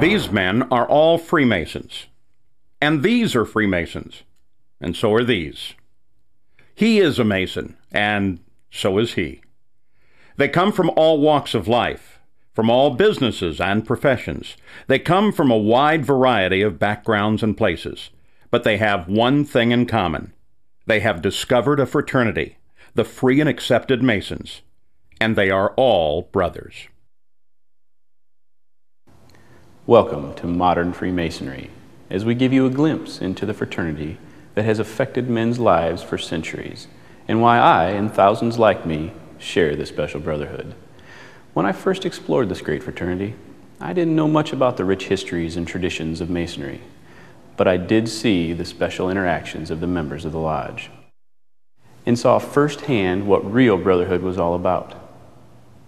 These men are all Freemasons. And these are Freemasons. And so are these. He is a Mason, and so is he. They come from all walks of life, from all businesses and professions. They come from a wide variety of backgrounds and places. But they have one thing in common. They have discovered a fraternity, the Free and Accepted Masons, and they are all brothers. Welcome to Modern Freemasonry, as we give you a glimpse into the fraternity that has affected men's lives for centuries, and why I, and thousands like me, share this special brotherhood. When I first explored this great fraternity, I didn't know much about the rich histories and traditions of Masonry, but I did see the special interactions of the members of the lodge, and saw firsthand what real brotherhood was all about.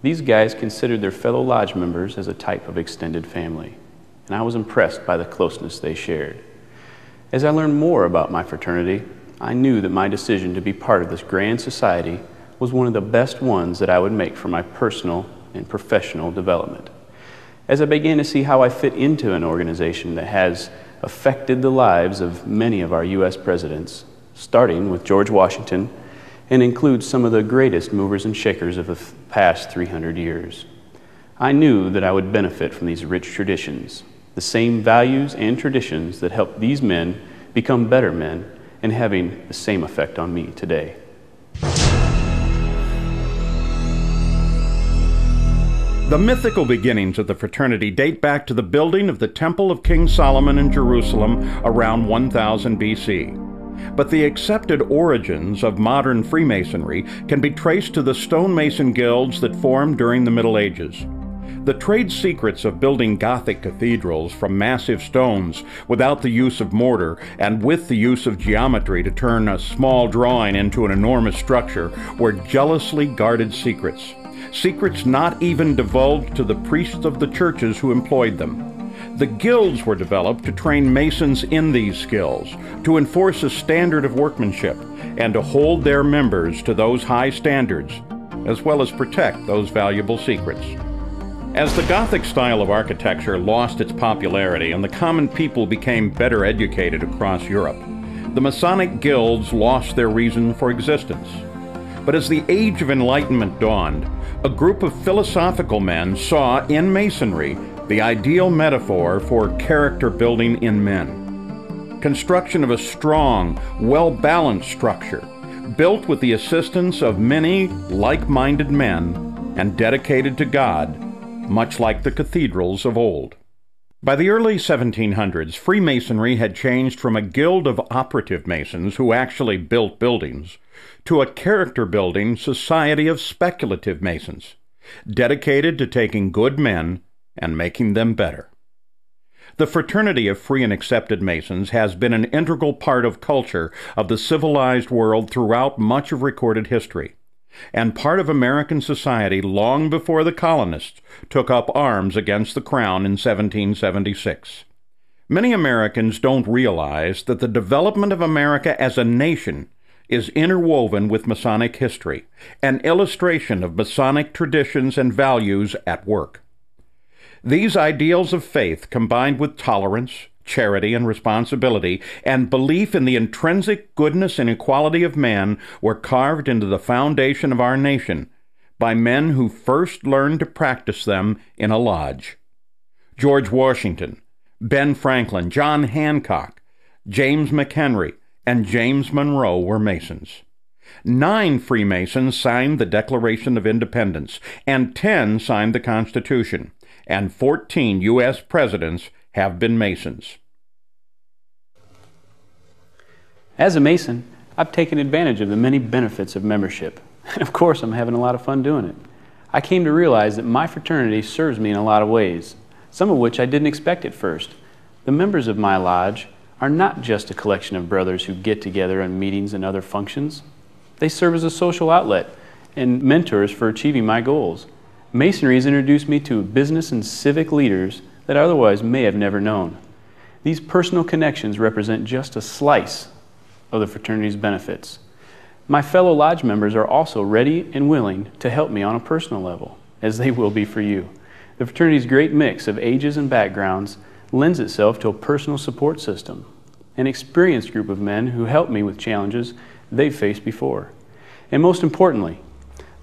These guys considered their fellow lodge members as a type of extended family, and I was impressed by the closeness they shared. As I learned more about my fraternity, I knew that my decision to be part of this grand society was one of the best ones that I would make for my personal and professional development. As I began to see how I fit into an organization that has affected the lives of many of our U.S. presidents, starting with George Washington, and includes some of the greatest movers and shakers of the past 300 years, I knew that I would benefit from these rich traditions, the same values and traditions that helped these men become better men, and having the same effect on me today. The mythical beginnings of the fraternity date back to the building of the Temple of King Solomon in Jerusalem around 1000 BC. But the accepted origins of modern Freemasonry can be traced to the stonemason guilds that formed during the Middle Ages. The trade secrets of building Gothic cathedrals from massive stones without the use of mortar and with the use of geometry to turn a small drawing into an enormous structure were jealously guarded secrets. Secrets not even divulged to the priests of the churches who employed them. The guilds were developed to train masons in these skills, to enforce a standard of workmanship, and to hold their members to those high standards, as well as protect those valuable secrets. As the Gothic style of architecture lost its popularity and the common people became better educated across Europe, the Masonic guilds lost their reason for existence. But as the Age of Enlightenment dawned, a group of philosophical men saw in Masonry the ideal metaphor for character building in men. Construction of a strong, well-balanced structure, built with the assistance of many like-minded men and dedicated to God, much like the cathedrals of old. By the early 1700s, Freemasonry had changed from a guild of operative masons who actually built buildings to a character-building society of speculative masons, dedicated to taking good men and making them better. The fraternity of Free and Accepted Masons has been an integral part of culture of the civilized world throughout much of recorded history, and part of American society long before the colonists took up arms against the Crown in 1776. Many Americans don't realize that the development of America as a nation is interwoven with Masonic history, an illustration of Masonic traditions and values at work. These ideals of faith, combined with tolerance, charity and responsibility, and belief in the intrinsic goodness and equality of man, were carved into the foundation of our nation by men who first learned to practice them in a lodge. George Washington, Ben Franklin, John Hancock, James McHenry, and James Monroe were Masons. 9 Freemasons signed the Declaration of Independence, and 10 signed the Constitution, and 14 U.S. presidents have been Masons. As a Mason, I've taken advantage of the many benefits of membership. And of course, I'm having a lot of fun doing it. I came to realize that my fraternity serves me in a lot of ways, some of which I didn't expect at first. The members of my lodge are not just a collection of brothers who get together on meetings and other functions. They serve as a social outlet and mentors for achieving my goals. Masonry has introduced me to business and civic leaders that I otherwise may have never known. These personal connections represent just a slice of the fraternity's benefits. My fellow lodge members are also ready and willing to help me on a personal level, as they will be for you. The fraternity's great mix of ages and backgrounds lends itself to a personal support system, an experienced group of men who help me with challenges they've faced before. And most importantly,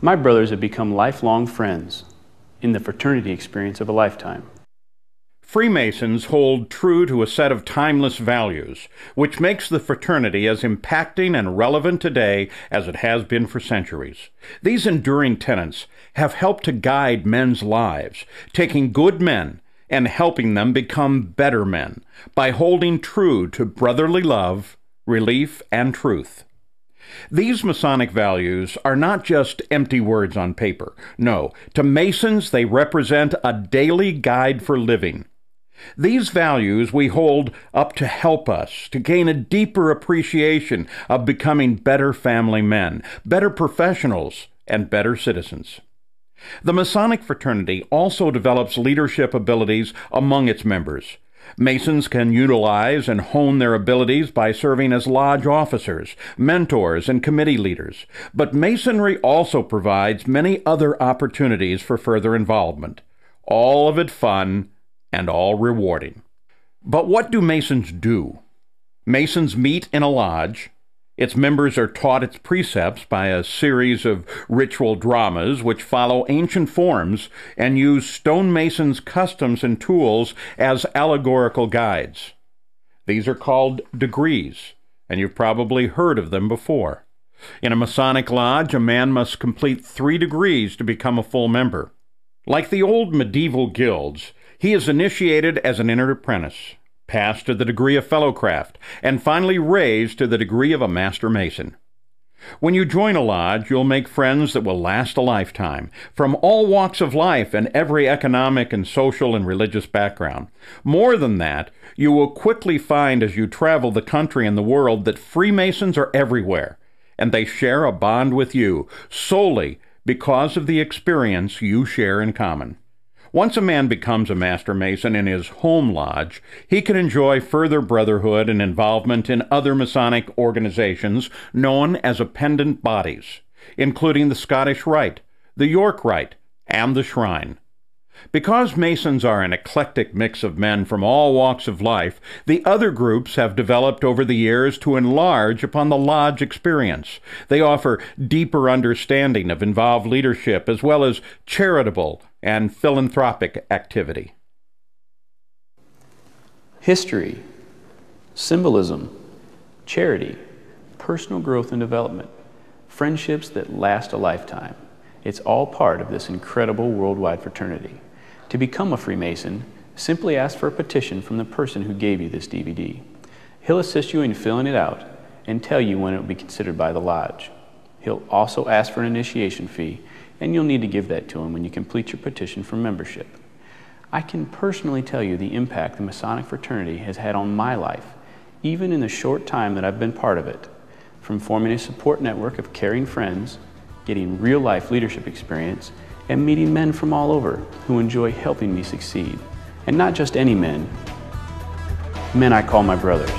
my brothers have become lifelong friends in the fraternity experience of a lifetime. Freemasons hold true to a set of timeless values, which makes the fraternity as impacting and relevant today as it has been for centuries. These enduring tenets have helped to guide men's lives, taking good men and helping them become better men by holding true to brotherly love, relief, and truth. These Masonic values are not just empty words on paper. No, to Masons they represent a daily guide for living. These values we hold up to help us to gain a deeper appreciation of becoming better family men, better professionals, and better citizens. The Masonic fraternity also develops leadership abilities among its members. Masons can utilize and hone their abilities by serving as lodge officers, mentors, and committee leaders. But Masonry also provides many other opportunities for further involvement, all of it fun and all rewarding. But what do Masons do? Masons meet in a lodge. Its members are taught its precepts by a series of ritual dramas which follow ancient forms and use stonemasons' customs and tools as allegorical guides. These are called degrees, and you've probably heard of them before. In a Masonic lodge, a man must complete 3 degrees to become a full member. Like the old medieval guilds, he is initiated as an entered apprentice, passed to the degree of fellowcraft, and finally raised to the degree of a master mason. When you join a lodge, you'll make friends that will last a lifetime, from all walks of life and every economic and social and religious background. More than that, you will quickly find as you travel the country and the world that Freemasons are everywhere, and they share a bond with you solely because of the experience you share in common. Once a man becomes a Master Mason in his home lodge, he can enjoy further brotherhood and involvement in other Masonic organizations known as appendant bodies, including the Scottish Rite, the York Rite, and the Shrine. Because Masons are an eclectic mix of men from all walks of life, the other groups have developed over the years to enlarge upon the lodge experience. They offer deeper understanding of involved leadership as well as charitable and philanthropic activity. History, symbolism, charity, personal growth and development, friendships that last a lifetime. It's all part of this incredible worldwide fraternity. To become a Freemason, simply ask for a petition from the person who gave you this DVD. He'll assist you in filling it out and tell you when it will be considered by the lodge. He'll also ask for an initiation fee, and you'll need to give that to him when you complete your petition for membership. I can personally tell you the impact the Masonic fraternity has had on my life, even in the short time that I've been part of it, from forming a support network of caring friends, getting real-life leadership experience, and meeting men from all over who enjoy helping me succeed. And not just any men, men I call my brothers.